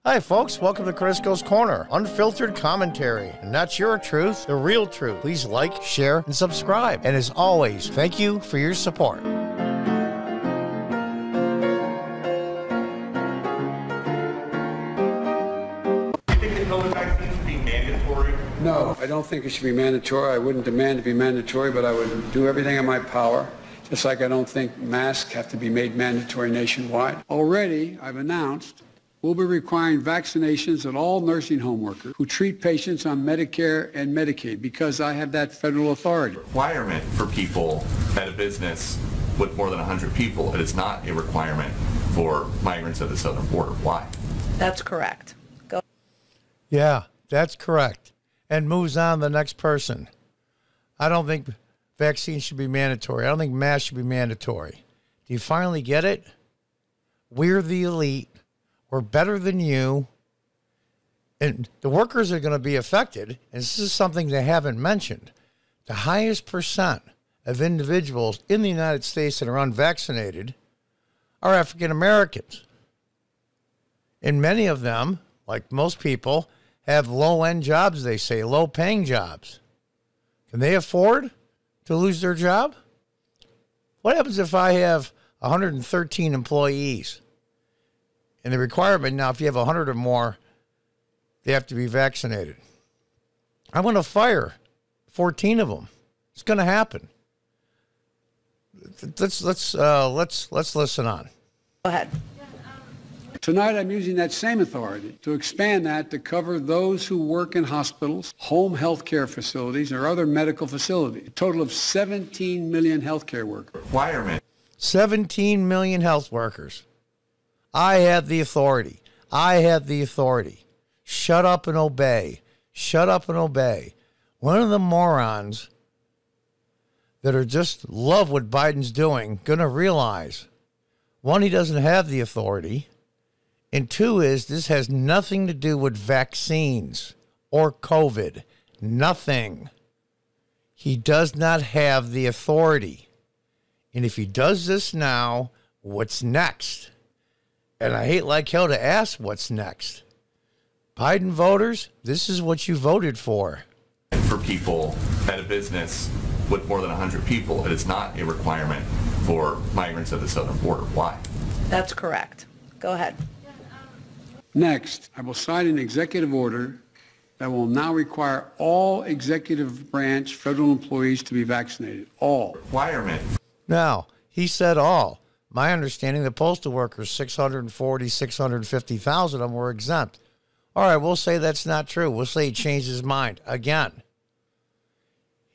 Hi, folks. Welcome to Crisco's Corner. Unfiltered commentary. Not your truth, the real truth. Please like, share, and subscribe. And as always, thank you for your support. No, I don't think it should be mandatory. I wouldn't demand to be mandatory, but I would do everything in my power, just like I don't think masks have to be made mandatory nationwide. Already, I've announced we'll be requiring vaccinations of all nursing home workers who treat patients on Medicare and Medicaid because I have that federal authority. Requirement for people at a business with more than 100 people. It is not a requirement for migrants at the southern border. Why? That's correct. Go. Yeah, that's correct. And moves on to the next person. I don't think vaccines should be mandatory. I don't think masks should be mandatory. Do you finally get it? We're the elite. We're better than you. And the workers are going to be affected. And this is something they haven't mentioned. The highest percent of individuals in the United States that are unvaccinated are African Americans. And many of them, like most people, have low-end jobs, they say, low-paying jobs. Can they afford to lose their job? What happens if I have 113 employees? And the requirement now, if you have 100 or more, they have to be vaccinated. I'm going to fire 14 of them. It's going to happen. Let's listen on. Go ahead. Tonight, I'm using that same authority to expand that to cover those who work in hospitals, home health care facilities, or other medical facilities. A total of 17 million healthcare workers. Requirement. 17 million health workers. I have the authority. I have the authority. Shut up and obey. Shut up and obey. One of the morons that are just love what Biden's doing going to realize, one, he doesn't have the authority. And two is this has nothing to do with vaccines or COVID. Nothing. He does not have the authority. And if he does this now, what's next? And I hate like hell to ask what's next. Biden voters, this is what you voted for. For people at a business with more than 100 people, it is not a requirement for migrants at the southern border. Why? That's correct. Go ahead. Next, I will sign an executive order that will now require all executive branch federal employees to be vaccinated. All. Requirement. Now, he said all. My understanding, the postal workers, 640, 650,000 of them were exempt. All right, we'll say that's not true. We'll say he changed his mind again.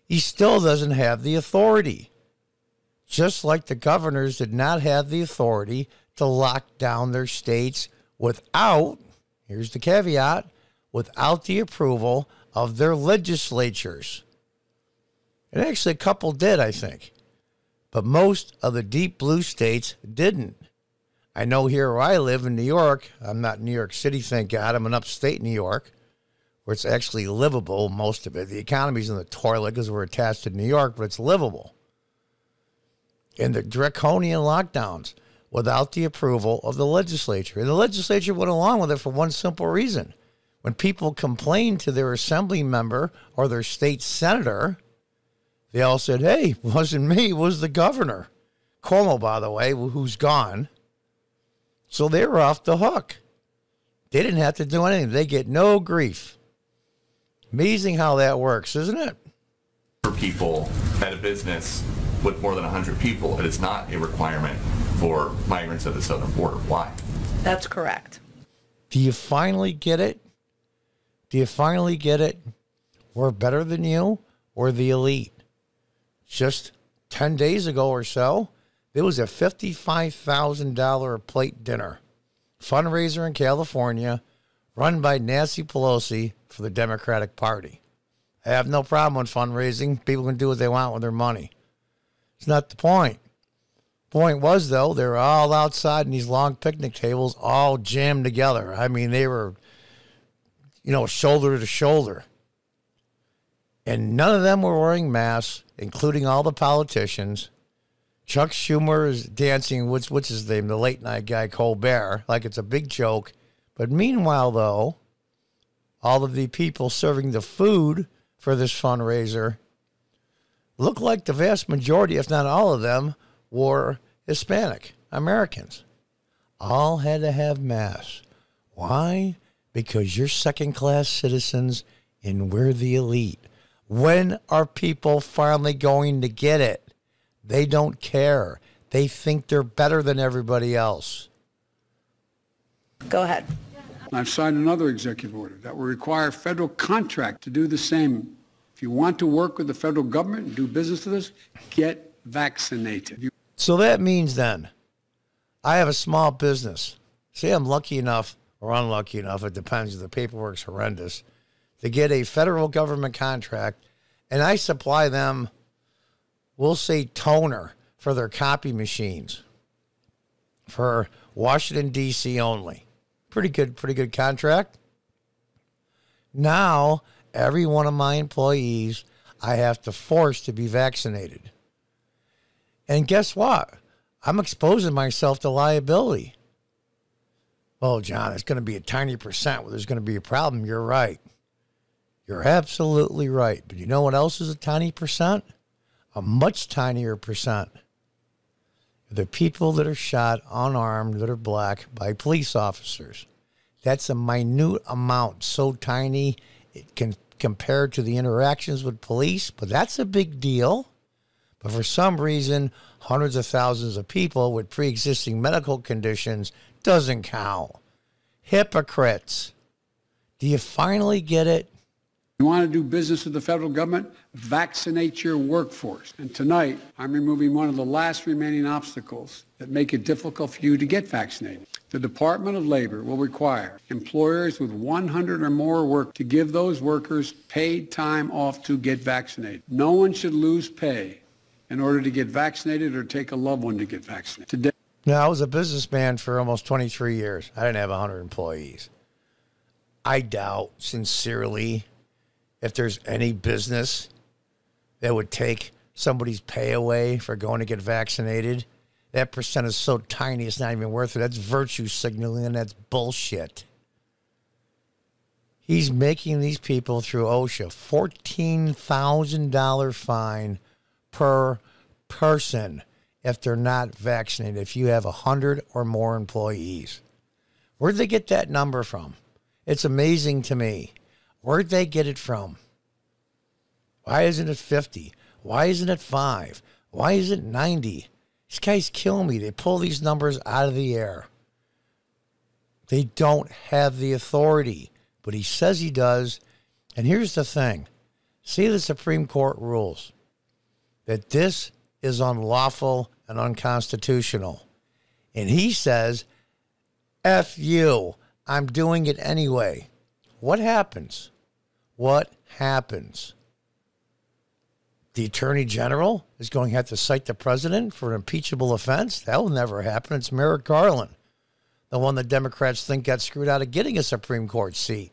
He still doesn't have the authority. Just like the governors did not have the authority to lock down their states without, here's the caveat, without the approval of their legislatures. And actually a couple did, I think. But most of the deep blue states didn't. I know here where I live in New York, I'm not in New York City, thank God. I'm in upstate New York, where it's actually livable, most of it. The economy's in the toilet because we're attached to New York, but it's livable. And the draconian lockdowns without the approval of the legislature. And the legislature went along with it for one simple reason. When people complained to their assembly member or their state senator, they all said, hey, it wasn't me, it was the governor. Cuomo, by the way, who's gone. So they were off the hook. They didn't have to do anything. They get no grief. Amazing how that works, isn't it? For people at a business with more than 100 people, it is not a requirement for migrants at the southern border. Why? That's correct. Do you finally get it? Do you finally get it? We're better than you. We're the elite. Just 10 days ago or so, there was a $55,000 a plate dinner fundraiser in California run by Nancy Pelosi for the Democratic Party. I have no problem with fundraising. People can do what they want with their money. It's not the point. Point was, though, they were all outside in these long picnic tables, all jammed together. I mean, they were, shoulder to shoulder. And none of them were wearing masks, including all the politicians. Chuck Schumer is dancing, what's his name, the late night guy, Colbert, like it's a big joke. But meanwhile, though, all of the people serving the food for this fundraiser look like the vast majority, if not all of them, were Hispanic Americans. All had to have masks. Why? Because you're second-class citizens and we're the elite. When are people finally going to get it? They don't care. They think they're better than everybody else. Go ahead. I've signed another executive order that will require federal contract to do the same. If you want to work with the federal government and do business with us, get vaccinated. So that means then, I have a small business. Say I'm lucky enough or unlucky enough, it depends if the paperwork's horrendous, to get a federal government contract, and I supply them, we'll say, toner for their copy machines for Washington, D.C. only. Pretty good contract. Now, every one of my employees, I have to force to be vaccinated. And guess what? I'm exposing myself to liability. Oh, John, it's going to be a tiny percent where there's going to be a problem. You're right. You're absolutely right. But you know what else is a tiny percent? A much tinier percent. The people that are shot unarmed, that are black, by police officers. That's a minute amount, so tiny it can compare to the interactions with police, but that's a big deal. But for some reason, hundreds of thousands of people with pre-existing medical conditions doesn't count. Hypocrites. Do you finally get it? You want to do business with the federal government? Vaccinate your workforce. And tonight, I'm removing one of the last remaining obstacles that make it difficult for you to get vaccinated. The Department of Labor will require employers with 100 or more work to give those workers paid time off to get vaccinated. No one should lose pay in order to get vaccinated or take a loved one to get vaccinated. Today. Now, I was a businessman for almost 23 years. I didn't have 100 employees. I doubt, sincerely, if there's any business that would take somebody's pay away for going to get vaccinated. That percent is so tiny, it's not even worth it. That's virtue signaling, and that's bullshit. He's making these people through OSHA $14,000 fine per person if they're not vaccinated, if you have 100 or more employees. Where'd they get that number from? It's amazing to me. Where'd they get it from? Why isn't it 50? Why isn't it 5? Why is it 90? These guys kill me. They pull these numbers out of the air. They don't have the authority, but he says he does. And here's the thing. See, the Supreme Court rules that this is unlawful and unconstitutional. And he says, F you, I'm doing it anyway. What happens? What happens? The Attorney General is going to have to cite the president for an impeachable offense? That will never happen. It's Merrick Garland, the one the Democrats think got screwed out of getting a Supreme Court seat.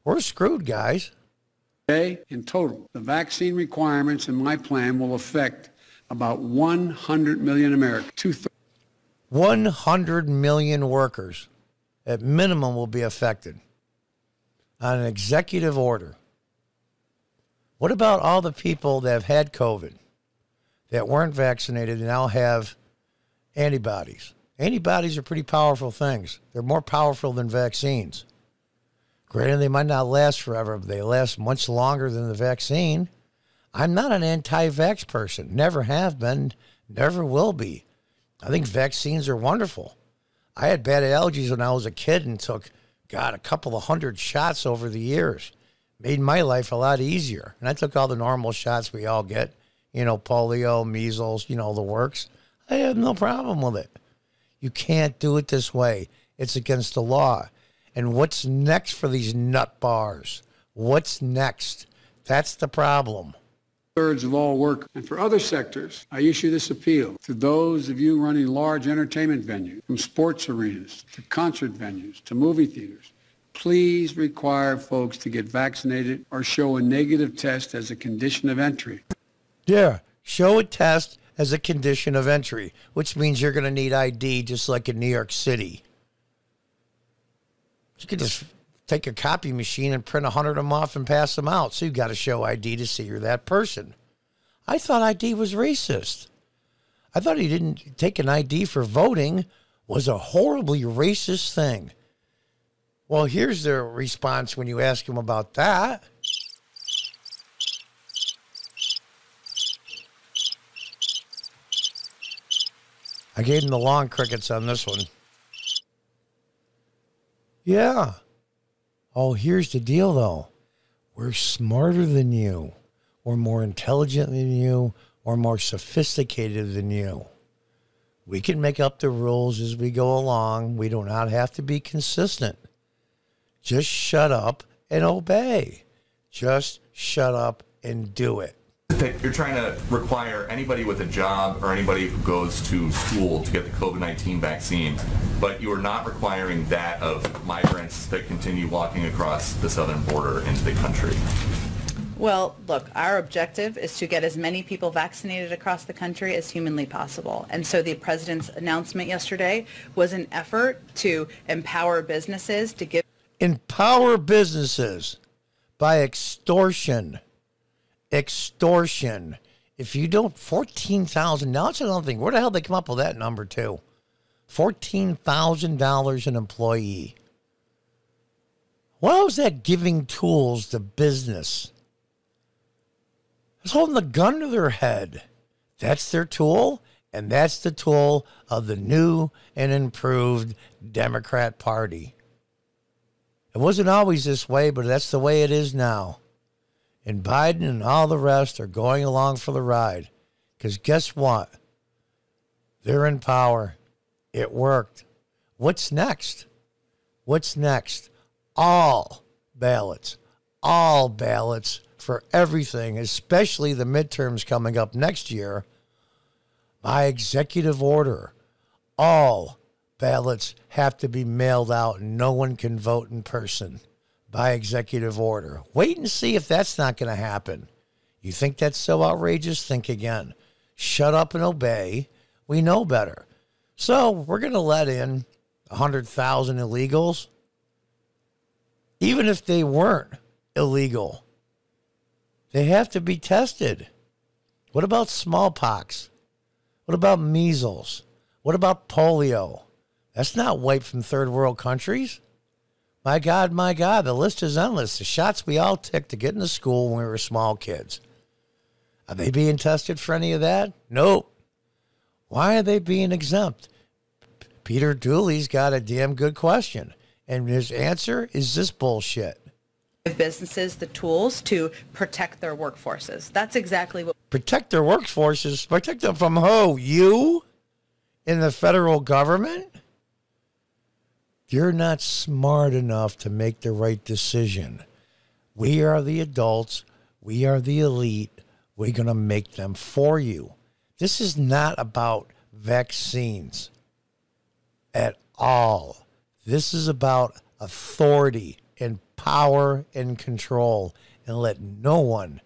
We're screwed, guys. Today, in total, the vaccine requirements in my plan will affect about 100 million Americans. 100 million workers, at minimum, will be affected on an executive order. What about all the people that have had COVID, that weren't vaccinated and now have antibodies? Antibodies are pretty powerful things. They're more powerful than vaccines. Granted, they might not last forever, but they last much longer than the vaccine. I'm not an anti-vax person. Never have been, never will be. I think vaccines are wonderful. I had bad allergies when I was a kid and took, a couple of 100 shots over the years. Made my life a lot easier. And I took all the normal shots we all get, polio, measles, the works. I have no problem with it. You can't do it this way. It's against the law. And what's next for these nut bars? What's next? That's the problem. Thirds of all work. And for other sectors, I issue this appeal to those of you running large entertainment venues, from sports arenas to concert venues to movie theaters. Please require folks to get vaccinated or show a negative test as a condition of entry. Yeah, show a test as a condition of entry, which means you're going to need ID just like in New York City. You could just take a copy machine and print 100 of them off and pass them out. So you've got to show ID to see you're that person. I thought ID was racist. I thought he didn't take an ID for voting was a horribly racist thing. Well, here's their response when you ask them about that. I gave them the long crickets on this one. Yeah. Oh, here's the deal, though. We're smarter than you, or more intelligent than you, or more sophisticated than you. We can make up the rules as we go along. We do not have to be consistent. Just shut up and obey. Just shut up and do it. You're trying to require anybody with a job or anybody who goes to school to get the COVID-19 vaccine, but you are not requiring that of migrants that continue walking across the southern border into the country. Well, look, our objective is to get as many people vaccinated across the country as humanly possible. And so the president's announcement yesterday was an effort to empower businesses to give... Empower businesses by extortion. Extortion. If you don't, 14,000. Now it's another thing. Where the hell did they come up with that number too? $14,000 an employee. Why was that giving tools to business? It's holding the gun to their head. That's their tool, and that's the tool of the new and improved Democrat Party. It wasn't always this way, but that's the way it is now. And Biden and all the rest are going along for the ride. Because guess what? They're in power. It worked. What's next? What's next? All ballots for everything, especially the midterms coming up next year, by executive order. All ballots have to be mailed out and no one can vote in person by executive order. Wait and see if that's not going to happen. You think that's so outrageous? Think again. Shut up and obey. We know better. So we're going to let in 100,000 illegals. Even if they weren't illegal, they have to be tested. What about smallpox? What about measles? What about polio? That's not wiped from third world countries. My God, the list is endless. The shots we all took to get into school when we were small kids. Are they being tested for any of that? Nope. Why are they being exempt? Peter Dooley's got a damn good question. And his answer is this bullshit. Give businesses the tools to protect their workforces. That's exactly what... Protect their workforces? Protect them from who? You? In the federal government? You're not smart enough to make the right decision. We are the adults. We are the elite. We're going to make them for you. This is not about vaccines at all. This is about authority and power and control, and let no one,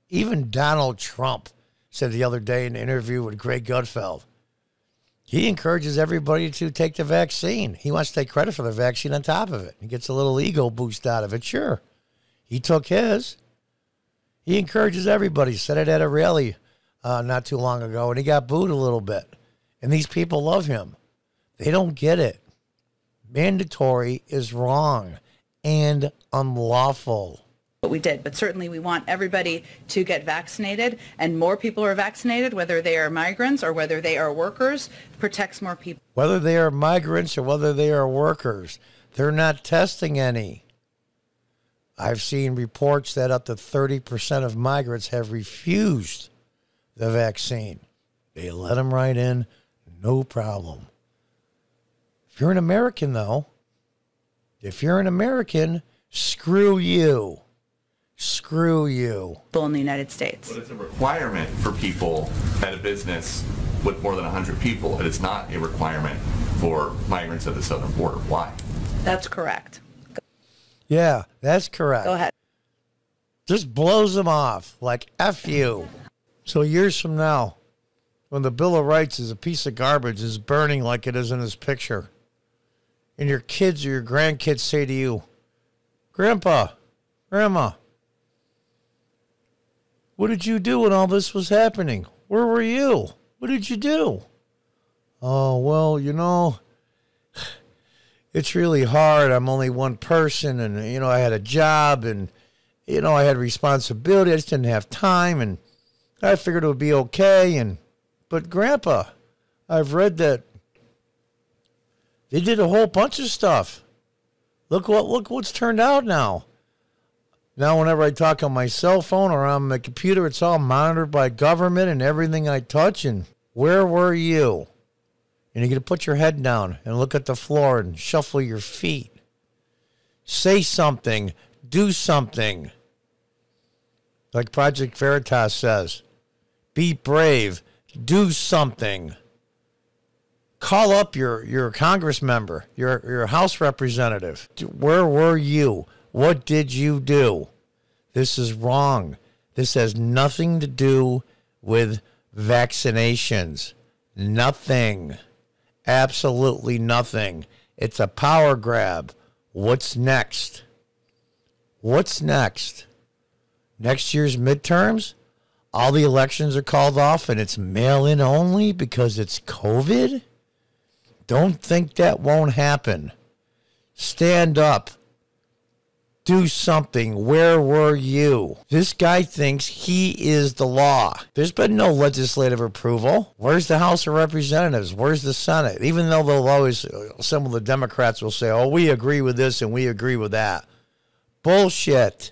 even Donald Trump, said the other day in an interview with Greg Gutfeld, he encourages everybody to take the vaccine. He wants to take credit for the vaccine on top of it. He gets a little ego boost out of it. Sure, he took his. He encourages everybody. Said it at a rally not too long ago, and he got booed a little bit. And these people love him. They don't get it. Mandatory is wrong and unlawful. What we did, but certainly we want everybody to get vaccinated, and more people are vaccinated, whether they are migrants or whether they are workers, protects more people. Whether they are migrants or whether they are workers, they're not testing any. I've seen reports that up to 30% of migrants have refused the vaccine. They let them right in, no problem. If you're an American, though, screw you. Screw you. In the United States. But it's a requirement for people at a business with more than 100 people. It is not a requirement for migrants at the southern border. Why? That's correct. Yeah, that's correct. Go ahead. Just blows them off like F you. So years from now, when the Bill of Rights is a piece of garbage, is burning like it is in this picture, and your kids or your grandkids say to you, Grandpa, Grandma, what did you do when all this was happening? Where were you? What did you do? Oh, well, you know, it's really hard. I'm only one person, and, you know, I had a job, and, you know, I had responsibility. I just didn't have time, and I figured it would be okay. But Grandpa, I've read that they did a whole bunch of stuff. Look what's turned out now. Now, whenever I talk on my cell phone or on my computer, it's all monitored by government and everything I touch. And where were you? And you're going to put your head down and look at the floor and shuffle your feet. Say something. Do something. Like Project Veritas says, be brave. Do something. Call up your Congress member, your House representative. Where were you? What did you do? This is wrong. This has nothing to do with vaccinations. Nothing. Absolutely nothing. It's a power grab. What's next? What's next? Next year's midterms? All the elections are called off and it's mail-in only because it's COVID? Don't think that won't happen. Stand up. Do something. Where were you? This guy thinks he is the law. There's been no legislative approval. Where's the House of Representatives? Where's the Senate? Even though they'll always, some of the Democrats will say, oh, we agree with this and we agree with that. Bullshit.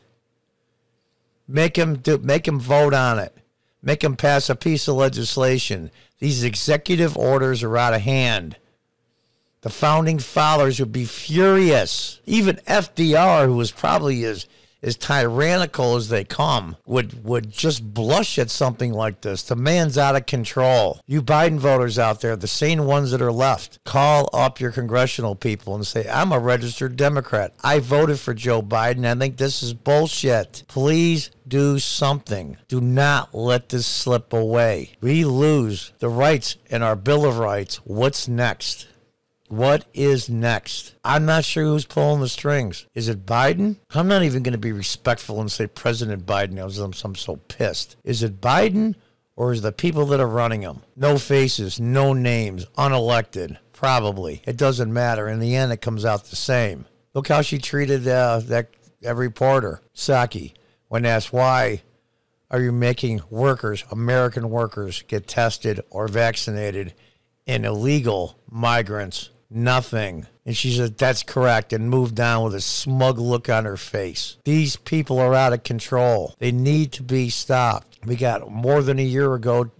Make him vote on it. Make him pass a piece of legislation. These executive orders are out of hand. The founding fathers would be furious. Even FDR, who was probably as tyrannical as they come, would just blush at something like this. The man's out of control. You Biden voters out there, the sane ones that are left, call up your congressional people and say, I'm a registered Democrat. I voted for Joe Biden. I think this is bullshit. Please do something. Do not let this slip away. We lose the rights in our Bill of Rights. What's next? What is next? I'm not sure who's pulling the strings. Is it Biden? I'm not even going to be respectful and say President Biden. I'm so pissed. Is it Biden or is it the people that are running him? No faces, no names, unelected. Probably. It doesn't matter. In the end, it comes out the same. Look how she treated that reporter, Psaki, when asked why are you making workers, American workers, get tested or vaccinated and illegal migrants. Nothing. And she said, that's correct, and moved on with a smug look on her face. These people are out of control. They need to be stopped. We got more than a year to go to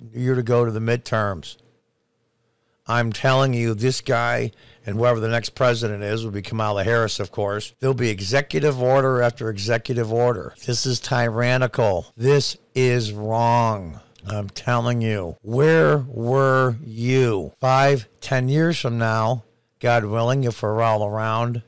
the midterms. I'm telling you, this guy and whoever the next president is will be Kamala Harris, of course. There'll be executive order after executive order. This is tyrannical. This is wrong. I'm telling you. Where were you? 5, 10 years from now, God willing, if we're all around,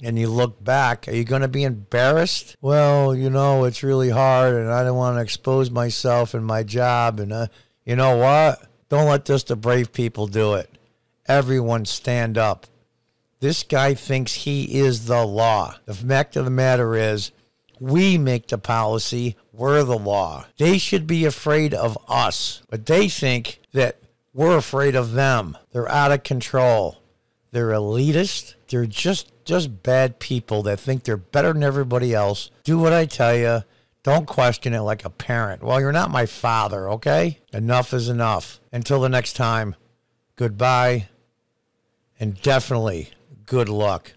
and you look back, are you going to be embarrassed? Well, you know, it's really hard, and I don't want to expose myself and my job, and you know what? Don't let just the brave people do it. Everyone stand up. This guy thinks he is the law. The fact of the matter is, we make the policy, we're the law. They should be afraid of us, but they think that we're afraid of them. They're out of control. They're elitist. They're just bad people that think they're better than everybody else. Do what I tell you. Don't question it like a parent. Well, you're not my father, okay? Enough is enough. Until the next time, goodbye, and definitely good luck.